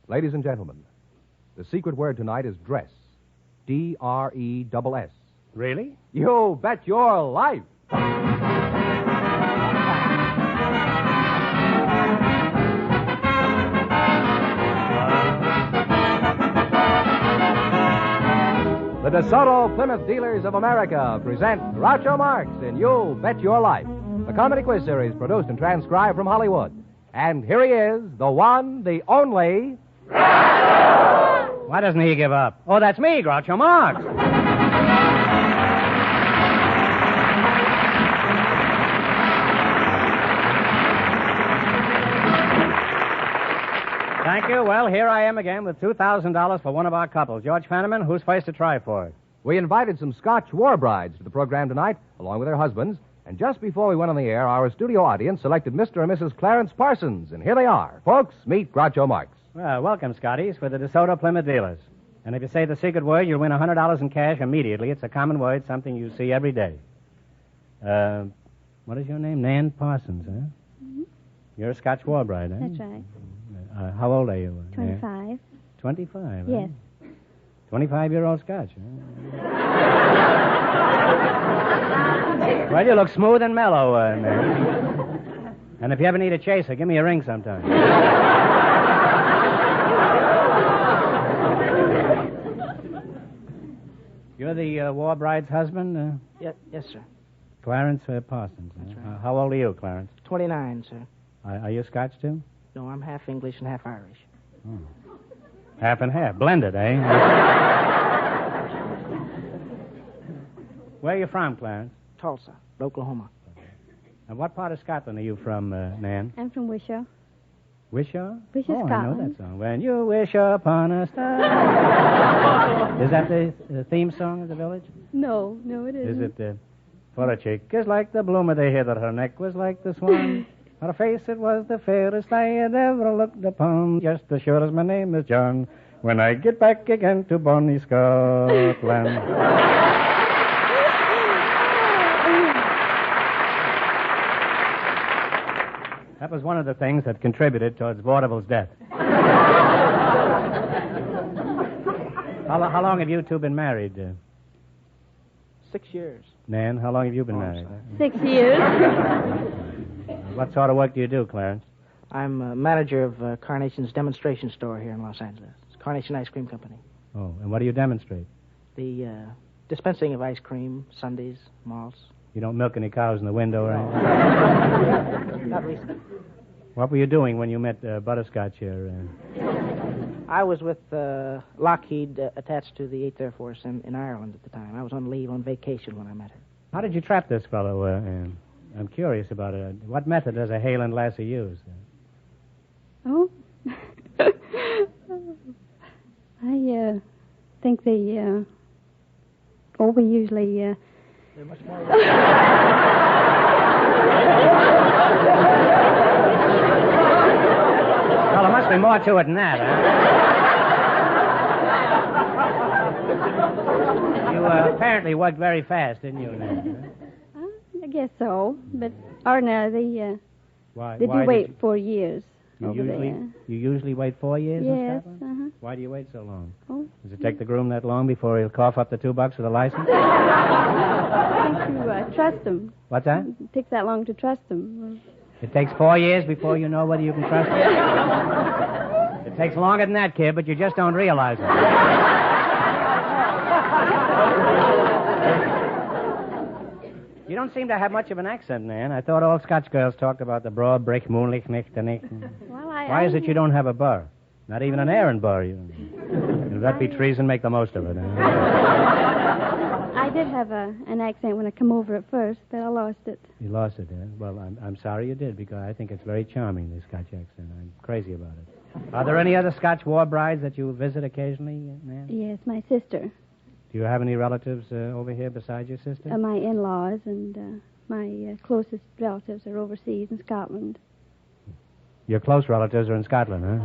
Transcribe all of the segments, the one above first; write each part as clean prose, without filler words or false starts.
Ladies and gentlemen, the secret word tonight is dress. D-R-E-S-S. Really? You bet your life. The DeSoto Plymouth Dealers of America present Groucho Marx in You Bet Your Life, the comedy quiz series produced and transcribed from Hollywood. And here he is, the one, the only... Why doesn't he give up? Oh, that's me, Groucho Marx. Thank you. Well, here I am again with $2,000 for one of our couples. George Fenneman, who's first to try for it? We invited some Scotch war brides to the program tonight, along with their husbands. And just before we went on the air, our studio audience selected Mr. and Mrs. Clarence Parsons. And here they are. Folks, meet Groucho Marx. Well, welcome, Scotties, for the DeSoto Plymouth Dealers. And if you say the secret word, you'll win $100 in cash immediately. It's a common word, something you see every day. What is your name? Nan Parsons, huh? Mm-hmm. You're a Scotch war bride, huh? That's right. How old are you? 25. 25, Yes. Huh? 25-year-old Scotch, huh? Well, you look smooth and mellow, man. And if you ever need a chaser, give me a ring sometime. You're the war bride's husband? Yes, sir. Clarence Parsons. That's right. How old are you, Clarence? 29, sir. Are you Scotch, too? No, I'm half English and half Irish. Oh. Half and half. Blended, eh? Where are you from, Clarence? Tulsa, Oklahoma. And what part of Scotland are you from, Nan? I'm from Wishaw. Wishaw? Wishaw, I know Scotland. that song. When you wish upon a star. Is that the theme song of the village? No, it Is isn't. it, for a chick is like the bloom of the heather, her neck was like the swan. Her face, it was the fairest I had ever looked upon. Just as sure as my name is John, when I get back again to bonny Scotland. That was one of the things that contributed towards Vaudeville's death. How long have you two been married? 6 years. Nan, how long have you been married? 6 years. What sort of work do you do, Clarence? I'm manager of Carnation's demonstration store here in Los Angeles. It's Carnation Ice Cream Company. Oh, and what do you demonstrate? The dispensing of ice cream, sundaes, malts. You don't milk any cows in the window, right? Not recently. What were you doing when you met Butterscotch here? I was with Lockheed attached to the 8th Air Force in Ireland at the time. I was on leave on vacation when I met her. How did you trap this fellow? I'm curious about it. What method does a Halen lassie use? Oh. I think we usually... They're much more... Well, there must be more to it than that, huh? You apparently worked very fast, didn't you, Nan? I guess so, but ordinarily Why they do did wait you- 4 years over there. You usually wait 4 years in Yes, Scotland? Why do you wait so long? Oh, Does it take the groom that long before he'll cough up the $2 for the license? I think you trust them. What's that? It takes that long to trust them. It takes 4 years before you know whether you can trust him? It takes longer than that, kid, but you just don't realize it. You don't seem to have much of an accent, Nan. I thought all Scotch girls talked about the broad brick, moonlich, nick, the nick. Well, Why is it you don't have a burr? Not even an errand burr. If that be treason, make the most of it. I did have an accent when I come over at first, but I lost it. You lost it, eh? Well, I'm sorry you did, because I think it's very charming, this Scotch accent. I'm crazy about it. Are there any other Scotch war brides that you visit occasionally, Nan? Yes, my sister. Do you have any relatives over here besides your sister? My in-laws and my closest relatives are overseas in Scotland. Your close relatives are in Scotland, huh?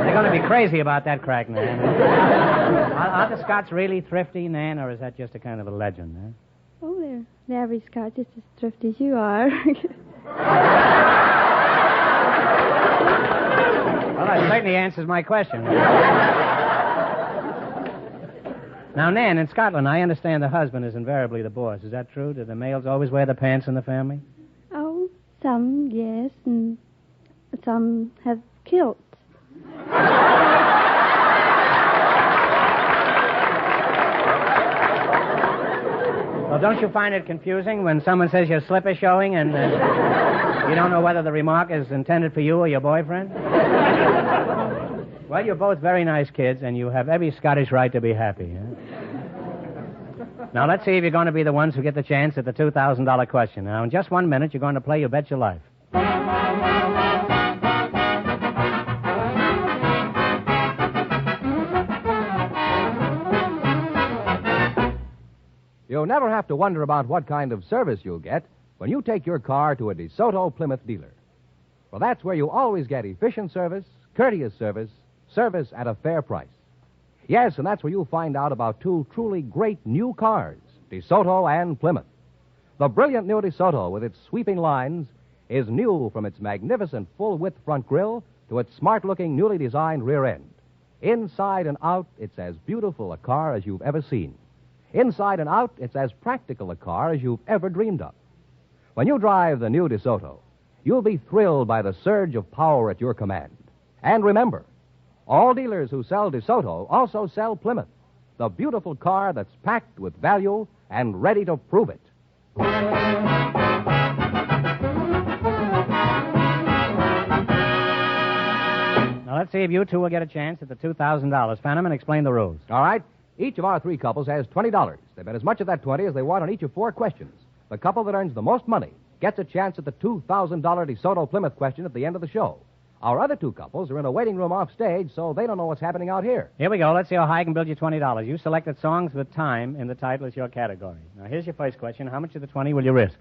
They're going to be crazy about that crack, Nan. Are the Scots really thrifty, Nan, or is that just a kind of a legend, huh? Oh, The average Scotch is as thrifty as you are. Well, that certainly answers my question. Now, Nan, in Scotland, I understand the husband is invariably the boss. Is that true? Do the males always wear the pants in the family? Oh, some, yes, and some have kilts. Well, don't you find it confusing when someone says your slipper showing and you don't know whether the remark is intended for you or your boyfriend? Well, you're both very nice kids, and you have every Scottish right to be happy. Huh? Now, let's see if you're going to be the ones who get the chance at the $2,000 question. Now, in just 1 minute, you're going to play You Bet Your Life. You'll never have to wonder about what kind of service you'll get when you take your car to a DeSoto Plymouth dealer. Well, that's where you always get efficient service, courteous service, service at a fair price. Yes, and that's where you'll find out about two truly great new cars, DeSoto and Plymouth. The brilliant new DeSoto, with its sweeping lines, is new from its magnificent full-width front grille to its smart-looking, newly designed rear end. Inside and out, it's as beautiful a car as you've ever seen. Inside and out, it's as practical a car as you've ever dreamed of. When you drive the new DeSoto, you'll be thrilled by the surge of power at your command. And remember, all dealers who sell DeSoto also sell Plymouth, the beautiful car that's packed with value and ready to prove it. Now, let's see if you two will get a chance at the $2,000. Fenneman, explain the rules. All right? Each of our three couples has $20. They bet as much of that 20 as they want on each of 4 questions. The couple that earns the most money gets a chance at the $2,000 DeSoto Plymouth question at the end of the show. Our other 2 couples are in a waiting room off stage, so they don't know what's happening out here. Here we go. Let's see how high I can build you $20. You selected songs with time in the title as your category. Now, here's your first question. How much of the 20 will you risk?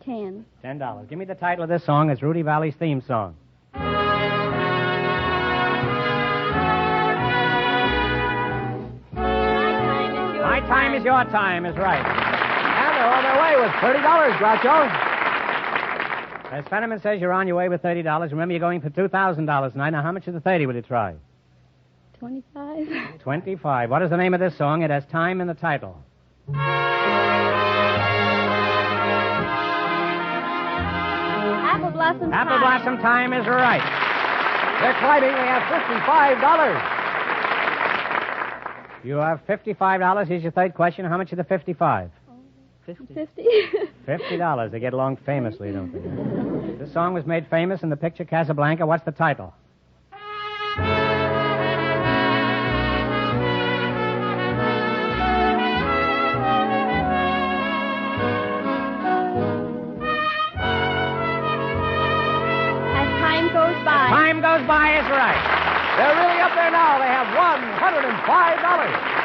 10. $10. Give me the title of this song. It's Rudy Valley's theme song. My time is your time is right. And they're on their way with $30, Groucho. As Fenneman says, you're on your way with $30. Remember, you're going for $2,000 tonight. Now, how much of the 30 will you try? 25. 25. What is the name of this song? It has time in the title. Apple Blossom Time. Apple Blossom Time is right. They're climbing. They have $55. You have $55. Here's your third question. How much of the 55? 50. $50. They get along famously, don't they? This song was made famous in the picture Casablanca. What's the title? As time goes by. Time goes by is right. They're really up there now. They have $105.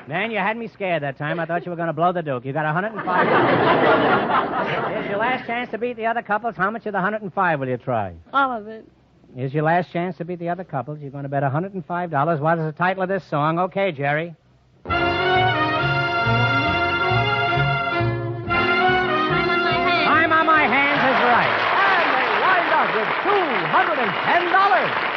Man, you had me scared that time. I thought you were going to blow the Duke. You got $105. Here's your last chance to beat the other couples. How much of the 105 will you try? All of it. Here's your last chance to beat the other couples. You're going to bet $105. What is the title of this song? Okay, Jerry. Time on my hands. Time on my hands is right. And they wind up with $210.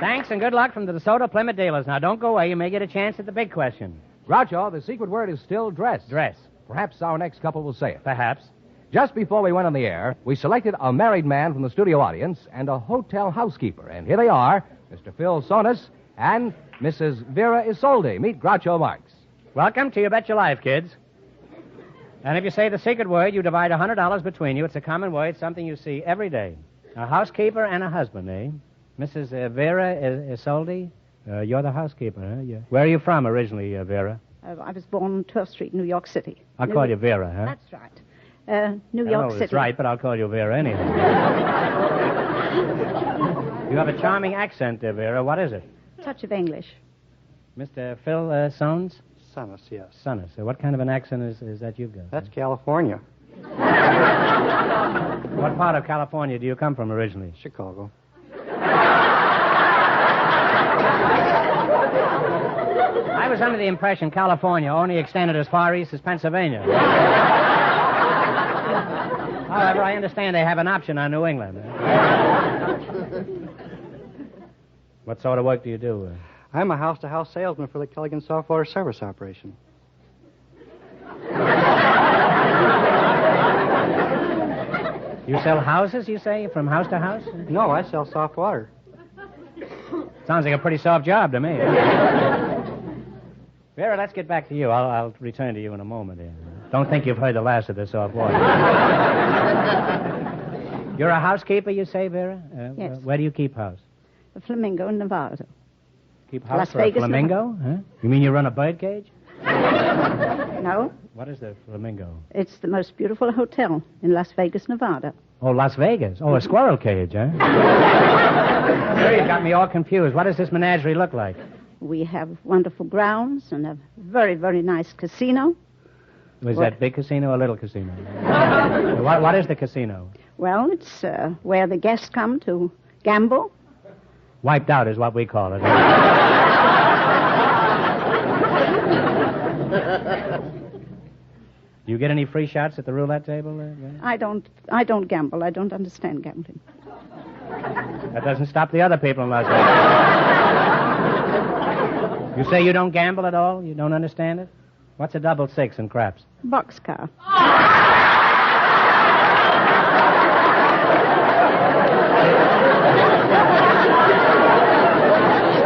Thanks and good luck from the DeSoto Plymouth dealers. Now, don't go away. You may get a chance at the big question. Groucho, the secret word is still dress. Dress. Perhaps our next couple will say it. Perhaps. Just before we went on the air, we selected a married man from the studio audience and a hotel housekeeper. And here they are, Mr. Phil Sonis and Mrs. Vera Isolde. Meet Groucho Marx. Welcome to You Bet Your Life, kids. And if you say the secret word, you divide $100 between you. It's a common word, something you see every day. A housekeeper and a husband, eh? Mrs. Vera Isolde, you're the housekeeper, huh? Where are you from originally, Vera? I was born on 12th Street, New York City. I'll call you Vera, huh? That's right. New I York know City. That's right, but I'll call you Vera anyway. You have a charming accent, Vera. What is it? Touch of English. Mr. Phil Sones? Sonis, yes. Sonis. What kind of an accent is that you've got? That's California. What part of California do you come from originally? Chicago. I was under the impression California only extended as far east as Pennsylvania. However, I understand they have an option on New England. What sort of work do you do? I'm a house-to-house salesman for the Culligan Softwater Service Operation. You sell houses, you say, from house to house? No, I sell soft water. Sounds like a pretty soft job to me. Vera, let's get back to you. I'll return to you in a moment here. Don't think you've heard the last of this soft water. You're a housekeeper, you say, Vera? Yes. Where do you keep house? The Flamingo in Nevada. Keep house Las for Vegas, a flamingo? Huh? You mean you run a bird cage? No, What is the flamingo? it's the most beautiful hotel in Las Vegas, Nevada. Oh, Las Vegas. Oh, a squirrel cage, huh? Vera, you got me all confused. What does this menagerie look like? We have wonderful grounds and a very, very nice casino. Was that big casino or little casino? What is the casino? Well, it's where the guests come to gamble. Wiped out is what we call it. Do you get any free shots at the roulette table? I don't gamble. I don't understand gambling. That doesn't stop the other people in Las Vegas. You say you don't gamble at all? You don't understand it? What's a double six in craps? Boxcar.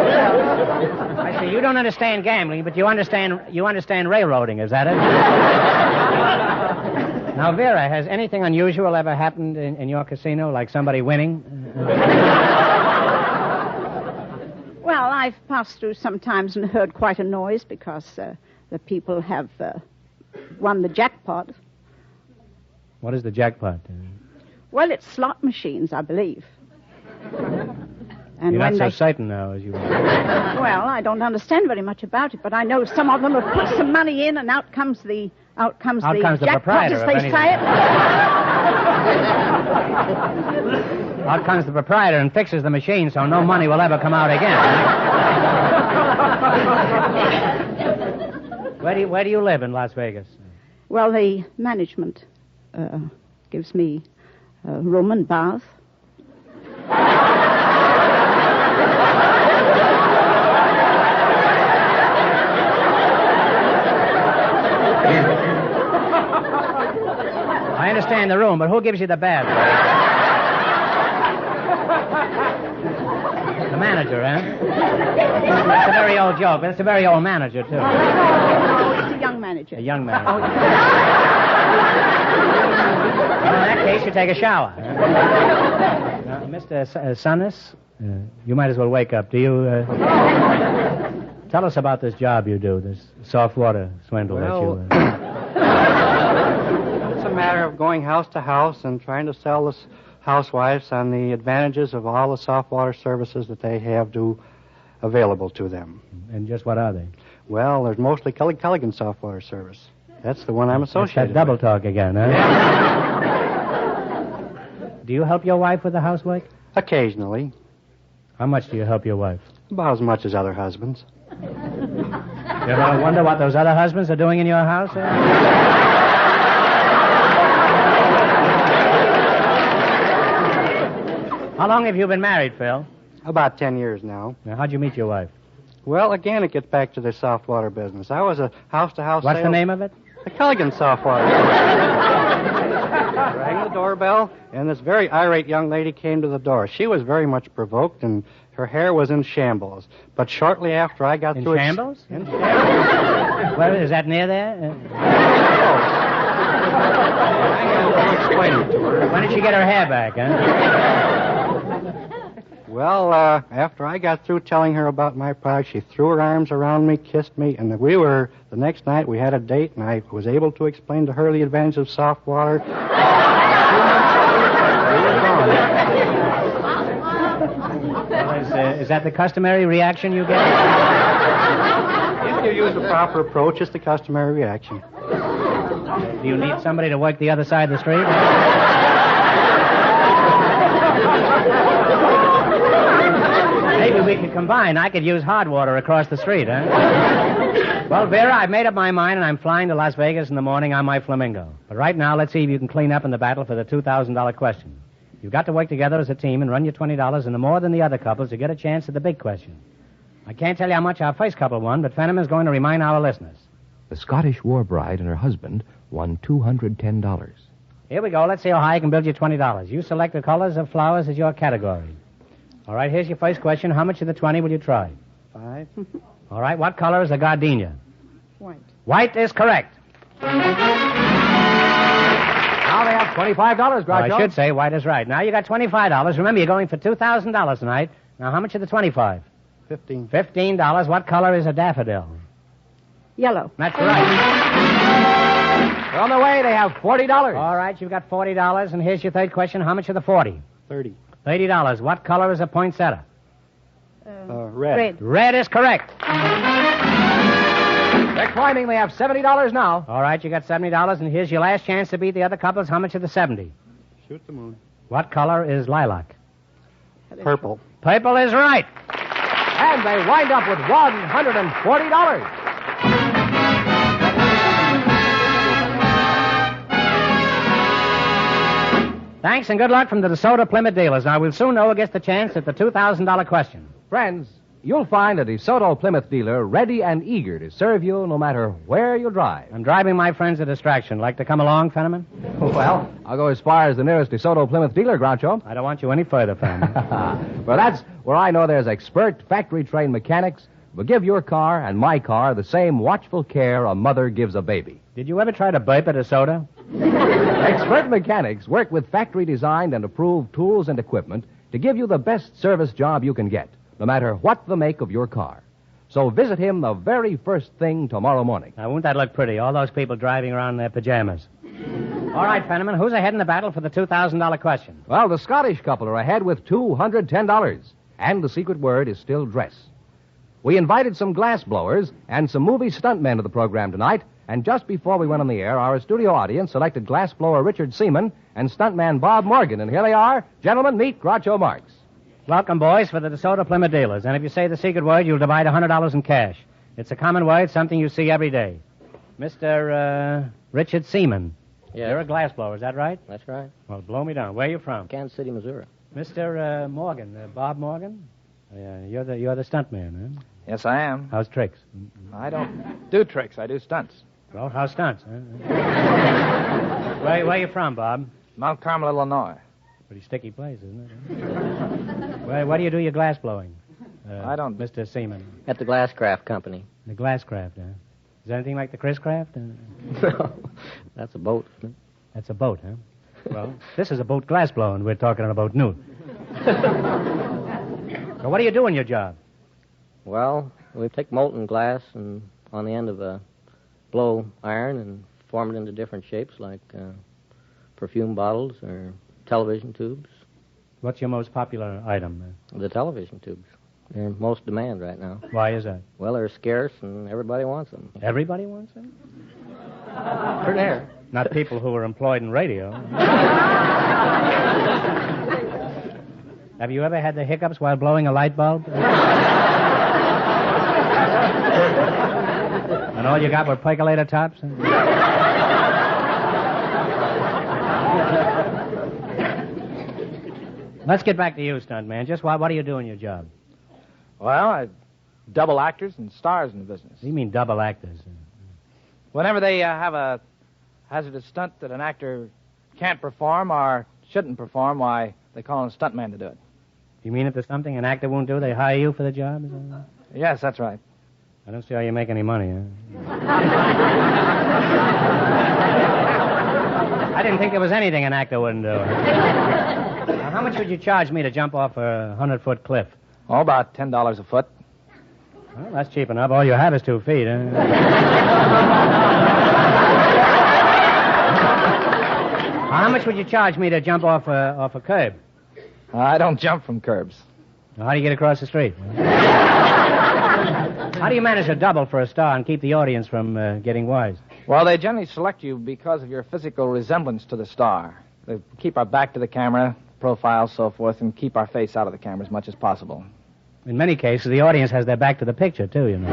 I see. You don't understand gambling, but you understand railroading. Is that it? Now, Vera, has anything unusual ever happened in your casino, like somebody winning? Well, I've passed through sometimes and heard quite a noise because the people have won the jackpot. What is the jackpot? Well, it's slot machines, I believe. And You're not when so they... certain now as you were. Well, I don't understand very much about it, but I know some of them have put some money in, and out comes the jackpot, proprietor, as if they anything. say it. Out comes the proprietor and fixes the machine so no money will ever come out again. Where do you live in Las Vegas? Well, the management gives me a room and bath. I understand the room, but who gives you the bath? The manager, eh? That's a very old joke, but it's a very old manager, too. It's a young manager. A young manager. Well, in that case, you take a shower. Now, Mr. Sunnis, you might as well wake up. Do you... Tell us about this job you do, this soft water swindle that you... It's a matter of going house to house and trying to sell the housewives on the advantages of all the soft water services that they have available to them. And just what are they? Well, there's mostly Culligan Soft Water Service. That's the one I'm associated That's that double with. talk again, huh? Do you help your wife with the housework? Occasionally. How much do you help your wife? About as much as other husbands. You ever wonder what those other husbands are doing in your house? How long have you been married, Phil? About 10 years now. Now, how'd you meet your wife? Well, again, it gets back to the soft water business. I was a house-to-house What's the name of it? The Culligan Soft Water. Rang the doorbell, and this very irate young lady came to the door. She was very much provoked, and her hair was in shambles. But shortly after I got through... Shambles? In shambles. Well, is that near there? I'll explain it to her. When did she get her hair back, huh? Well, after I got through telling her about my product, she threw her arms around me, kissed me, and the next night we had a date, and I was able to explain to her the advantages of soft water. Well, is that the customary reaction you get? If you use the proper approach, it's the customary reaction. Do you need somebody to work the other side of the street? could combine. I could use hard water across the street, huh? Well, Vera, I've made up my mind, and I'm flying to Las Vegas in the morning on my Flamingo. But right now, let's see if you can clean up in the battle for the $2,000 question. You've got to work together as a team and run your $20 into more than the other couples to get a chance at the big question. I can't tell you how much our first couple won, but Fenneman's going to remind our listeners. The Scottish war bride and her husband won $210. Here we go. Let's see how high I can build you $20. You select the colors of flowers as your category. All right, here's your first question. How much of the 20 will you try? 5. All right, what color is the gardenia? White. White is correct. Now they have $25, Groucho. I should say white is right. Now you got $25. Remember, you're going for $2,000 tonight. Now, how much of the 25? 15. $15. What color is a daffodil? Yellow. That's right. They're on their way. They have $40. All right, you've got $40. And here's your third question. How much of the 40? 30. $30. What color is a poinsettia? Red. Red is correct. They're climbing. They have $70 now. All right, you got $70. And here's your last chance to beat the other couples. How much of the 70? Shoot the moon. What color is lilac? Purple. Purple is right. And they wind up with $140. Thanks and good luck from the DeSoto Plymouth dealers. Now, we'll soon know who gets the chance at the $2,000 question. Friends, you'll find a DeSoto Plymouth dealer ready and eager to serve you no matter where you drive. I'm driving my friends a distraction. Like to come along, Fenneman? Well, I'll go as far as the nearest DeSoto Plymouth dealer, Groucho. I don't want you any further, Fenneman. Well, that's where I know there's expert factory-trained mechanics who give your car and my car the same watchful care a mother gives a baby. Did you ever try to burp at a soda? Expert mechanics work with factory-designed and approved tools and equipment to give you the best service job you can get, no matter what the make of your car. So visit him the very first thing tomorrow morning. Now, won't that look pretty? All those people driving around in their pajamas. All right, Fenneman, who's ahead in the battle for the $2,000 question? Well, the Scottish couple are ahead with $210, and the secret word is still dress. We invited some glass blowers and some movie stuntmen to the program tonight, and just before we went on the air, our studio audience selected glass blower Richard Seaman and stuntman Bob Morgan. And here they are. Gentlemen, meet Groucho Marx. Welcome, boys, for the DeSoto Plymouth dealers. And if you say the secret word, you'll divide $100 in cash. It's a common word, something you see every day. Mr. Richard Seaman. Yes. You're a glass blower, is that right? That's right. Well, blow me down. Where are you from? Kansas City, Missouri. Mr. Morgan, Bob Morgan? You're the stuntman, huh? Yes, I am. How's tricks? I don't do tricks. I do stunts. Well, how's stunts, huh? Where are you from, Bob? Mount Carmel, Illinois. Pretty sticky place, isn't it? Where do you do your glass blowing? I don't... Mr. Seaman. At the Glasscraft Company. The Glasscraft, huh? Is that anything like the Chris Craft? No. That's a boat, isn't it? That's a boat, huh? Well, this is a boat glass blowing. We're talking about new. So what do you do in your job? Well, we take molten glass and on the end of a blow iron and form it into different shapes like perfume bottles or television tubes. What's your most popular item? The television tubes. They're in most demand right now. Why is that? Well, they're scarce and everybody wants them. Everybody wants them? For there. Not people who are employed in radio. Have you ever had the hiccups while blowing a light bulb? And all you got were percolator tops? Let's get back to you, stuntman. Just what do you do in your job? Well, I double actors and stars in the business. You mean double actors? Whenever they have a hazardous stunt that an actor can't perform or shouldn't perform, why, they call in a stuntman to do it. You mean if there's something an actor won't do, they hire you for the job? Yes, that's right. I don't see how you make any money, huh? I didn't think there was anything an actor wouldn't do. Now, how much would you charge me to jump off a 100-foot cliff? Oh, about $10 a foot. Well, that's cheap enough. All you have is 2 feet, huh? How much would you charge me to jump off a curb? I don't jump from curbs. How do you get across the street? How do you manage to double for a star and keep the audience from getting wise? Well, they generally select you because of your physical resemblance to the star. They keep our back to the camera, profile, so forth, and keep our face out of the camera as much as possible. In many cases, the audience has their back to the picture, too, you know.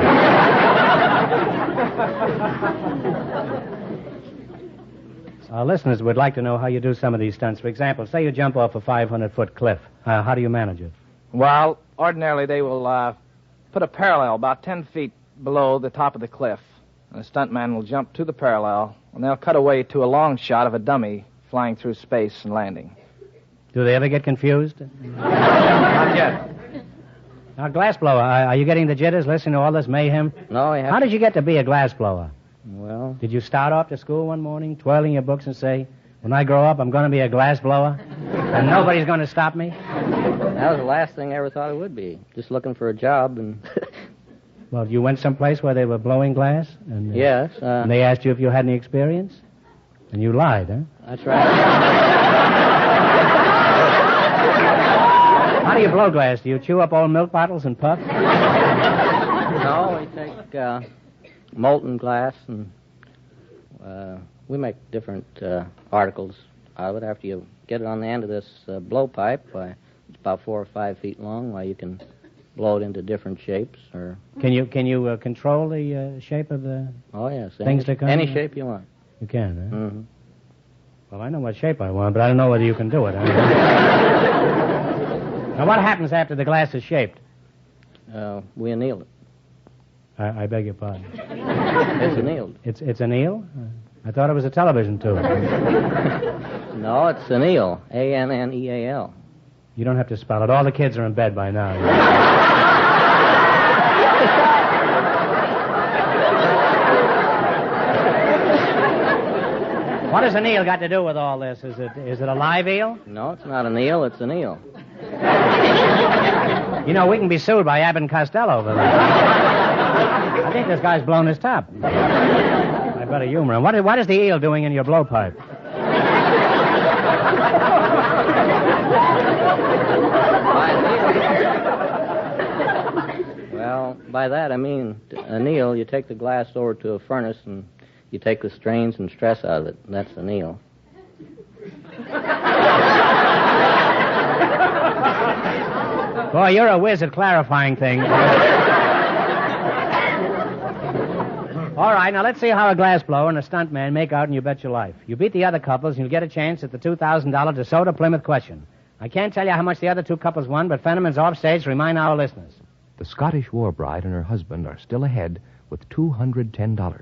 Our listeners would like to know how you do some of these stunts. For example, say you jump off a 500-foot cliff. How do you manage it? Well, ordinarily they will put a parallel about 10 feet below the top of the cliff. And the stuntman will jump to the parallel, and they'll cut away to a long shot of a dummy flying through space and landing. Do they ever get confused? Not yet. Now, glassblower, are you getting the jitters listening to all this mayhem? No, I have. How did you get to be a glassblower? Well, Did you start off to school one morning, twirling your books and say, when I grow up, I'm going to be a glassblower, and nobody's going to stop me? that was the last thing I ever thought it would be. Just looking for a job, and Well, you went someplace where they were blowing glass? And, yes. And they asked you if you had any experience? And you lied, huh? That's right. How do you blow glass? Do you chew up old milk bottles and puff? No, we take molten glass, and we make different articles out of it. After you get it on the end of this blowpipe, it's about 4 or 5 feet long, where you can blow it into different shapes. Or Can you control the shape of the... oh yes, Things to come? any shape you want. You can, huh? Mm-hmm. Well, I know what shape I want, but I don't know whether you can do it. Now, what happens after the glass is shaped? We anneal it. I beg your pardon. It's annealed. It's an eel? I thought it was a television tube. No, it's anneal. A-N-N-E-A-L. You don't have to spell it. All the kids are in bed by now. What has an eel got to do with all this? Is it a live eel? No, it's not an eel. It's an eel. You know, we can be sued by Abbott and Costello over that. I think this guy's blown his top. I better humor him. What is the eel doing in your blowpipe? Well, by that I mean anneal. You take the glass over to a furnace and you take the strains and stress out of it. And that's anneal. Boy, you're a whiz at clarifying things. All right, now let's see how a glassblower and a stuntman make out and You Bet Your Life. You beat the other couples and you'll get a chance at the $2,000 DeSoto Plymouth question. I can't tell you how much the other two couples won, but Fenneman's offstage to remind our listeners. The Scottish war bride and her husband are still ahead with $210.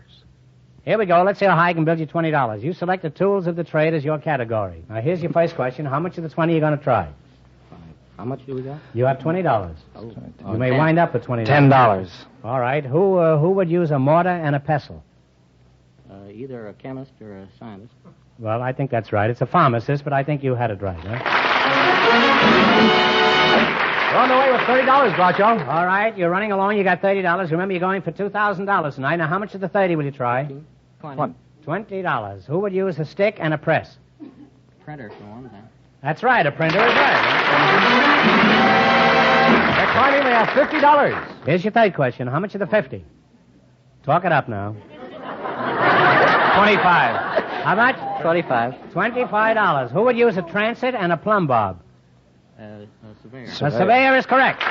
Here we go. Let's see how high I can build you $20. You select the tools of the trade as your category. Now, here's your first question. How much of the 20 are you going to try? How much do we got? You have $20. You may wind up with $20. $10. All right. Who would use a mortar and a pestle? Either a chemist or a scientist. Well, I think that's right. It's a pharmacist, but I think you had it right, huh? You're on the way with $30, Groucho. All right. You're running along. You got $30. Remember, you're going for $2,000 tonight. Now, how much of the 30 will you try? 20. $20. Who would use a stick and a press? Printer for one thing. That's right. A printer is right. They're climbing. They have $50. Here's your third question. How much of the 50? Talk it up now. 25. How much? 25. $25. Who would use a transit and a plumb bob? A surveyor. A surveyor is correct.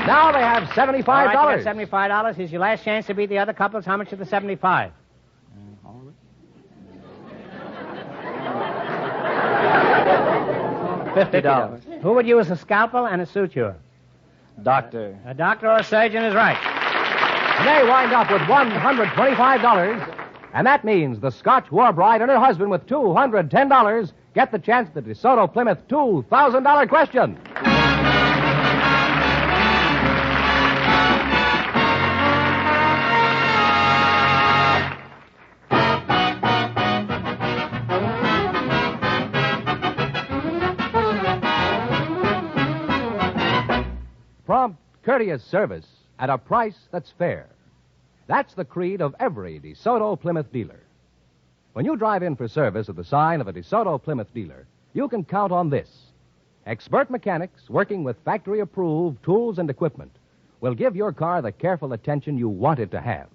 Now they have $75. All right, you got $75. Here's your last chance to beat the other couples. How much of the 75? All of it? $50. Who would use a scalpel and a suture? Doctor. A doctor or a surgeon is right. And they wind up with $125. And that means the Scotch war bride and her husband with $210 get the chance at the DeSoto Plymouth $2,000 question. Prompt, courteous service at a price that's fair. That's the creed of every DeSoto Plymouth dealer. When you drive in for service at the sign of a DeSoto Plymouth dealer, you can count on this. Expert mechanics working with factory-approved tools and equipment will give your car the careful attention you want it to have.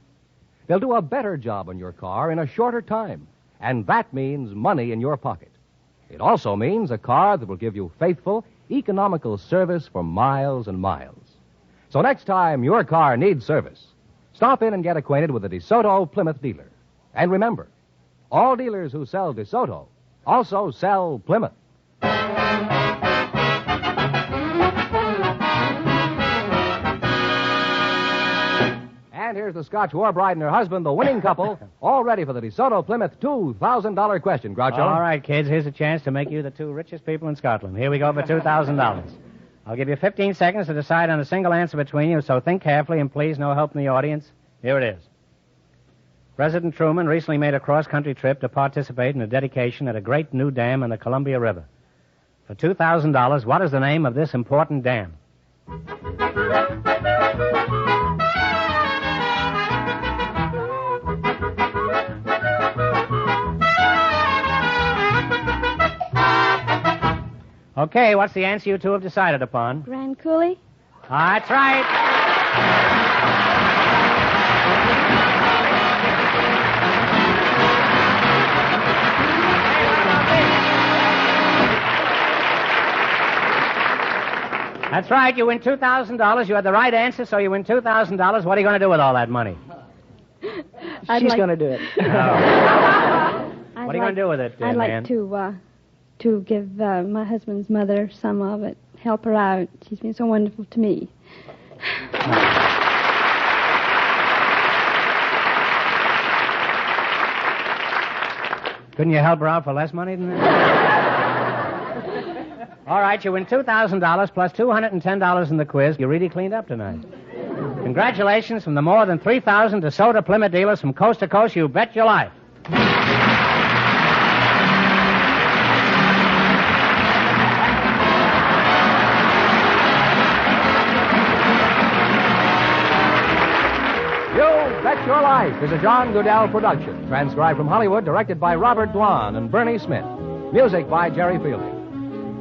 They'll do a better job on your car in a shorter time, and that means money in your pocket. It also means a car that will give you faithful, economical service for miles and miles. So next time your car needs service, stop in and get acquainted with a DeSoto Plymouth dealer. And remember, all dealers who sell DeSoto also sell Plymouth. And here's the Scotch war bride and her husband, the winning couple, all ready for the DeSoto Plymouth $2,000 question, Groucho. All right, kids, here's a chance to make you the two richest people in Scotland. Here we go for $2,000. I'll give you 15 seconds to decide on a single answer between you, so think carefully and please no help from the audience. Here it is. President Truman recently made a cross-country trip to participate in a dedication at a great new dam in the Columbia River. For $2,000, what is the name of this important dam? Okay, what's the answer you two have decided upon? Grand Coulee? That's right. That's right. You win $2,000. You had the right answer, so you win $2,000. What are you going to do with all that money? She's going to do it. What are you going to do with it, I'd man? like to give my husband's mother some of it, help her out. She's been so wonderful to me. Couldn't you help her out for less money than that? All right, you win $2,000 plus $210 in the quiz. You really cleaned up tonight. Congratulations from the more than 3,000 DeSoto Plymouth dealers from coast to coast. You bet your life. You Bet Your Life is a John Goodell production, transcribed from Hollywood, directed by Robert Dwan and Bernie Smith. Music by Jerry Fielding.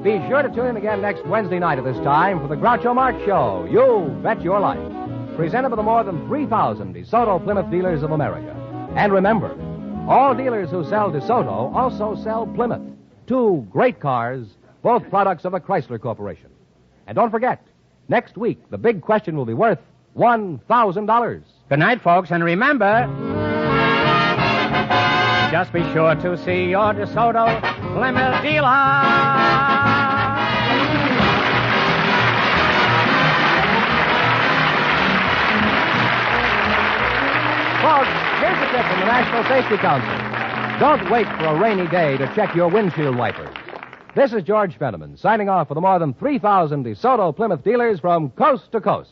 Be sure to tune in again next Wednesday night at this time for the Groucho Marx Show, You Bet Your Life, presented by the more than 3,000 DeSoto Plymouth dealers of America. And remember, all dealers who sell DeSoto also sell Plymouth, two great cars, both products of the Chrysler Corporation. And don't forget, next week, the big question will be worth $1,000. Good night, folks, and remember, just be sure to see your DeSoto Plymouth dealer. Folks, here's a tip from the National Safety Council. Don't wait for a rainy day to check your windshield wipers. This is George Fenneman signing off for the more than 3,000 DeSoto Plymouth dealers from coast to coast.